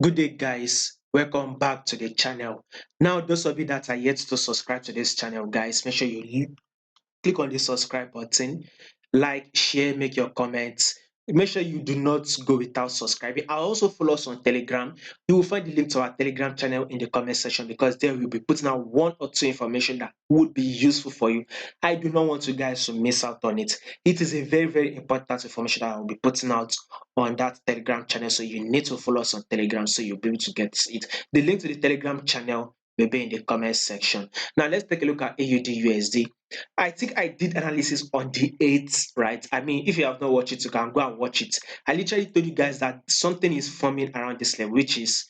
Good day, guys. Welcome back to the channel. Now, those of you that are yet to subscribe to this channel, guys, make sure you click on the subscribe button, like, share, make your comments. Make sure you do not go without subscribing. I'll also follow us on Telegram. You will find the link to our Telegram channel in the comment section because there we'll be putting out one or two information that would be useful for you. I do not want you guys to miss out on it. It is a very, very important information that I will be putting out on that Telegram channel. So you need to follow us on Telegram so you'll be able to get it. The link to the Telegram channel will be in the comment section. Now let's take a look at AUDUSD. I think I did analysis on the 8th, right? I mean, if you have not watched it, you can go and watch it. I literally told you guys that something is forming around this level, which is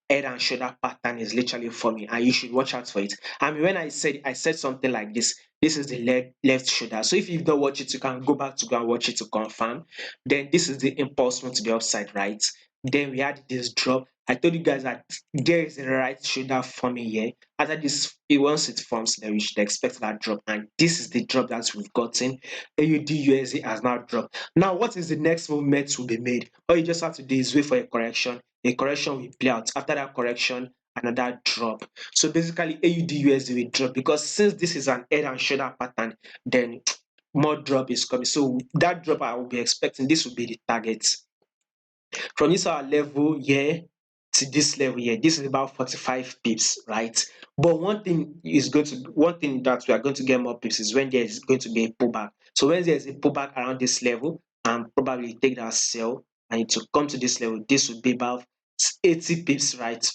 head and shoulder pattern is literally forming, and you should watch out for it. I mean, when I said something like this. This is the left shoulder. So if you've not watched it, you can go back to go and watch it to confirm. Then this is the impulse move to the upside, right? Then we had this drop. I told you guys that there is a right shoulder forming here. After this, once it forms, then we should expect that drop. And this is the drop that we've gotten. AUD has now dropped. Now, what is the next movement to be made? All you just have to do is wait for a correction. A correction will play out. After that correction, another drop. So basically, AUD will drop because since this is an head and shoulder pattern, then more drop is coming. So that drop I will be expecting, this will be the target. From this our level here to this level here, this is about 45 pips, right? But one thing that we are going to get more pips is when there is going to be a pullback. So when there is a pullback around this level and probably take that sell and it will come to this level, this would be about 80 pips, right?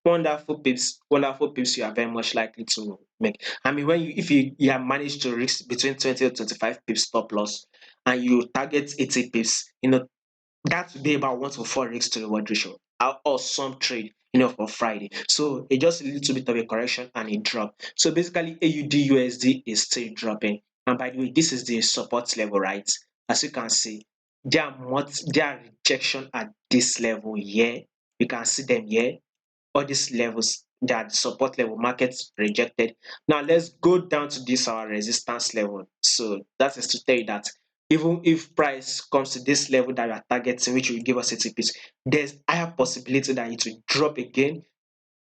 Wonderful pips you are very much likely to make. I mean, when you have managed to reach between 20 or 25 pips stop loss and you target 80 pips, that would be about 1 to 4 risk to reward ratio or some trade, for Friday. So it's just a little bit of a correction and a drop. So basically, AUD is still dropping. And by the way, this is the support level, right? As you can see, there are rejection at this level here. You can see them here. All these levels, that support level, markets rejected. Now let's go down to this our resistance level. So that is to tell you that even if price comes to this level that we are targeting, which will give us 80 pips, there's higher possibility that it will drop again.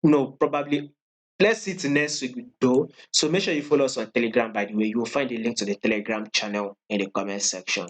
No, probably. Let's see it next week though. So make sure you follow us on Telegram. By the way, you will find the link to the Telegram channel in the comment section.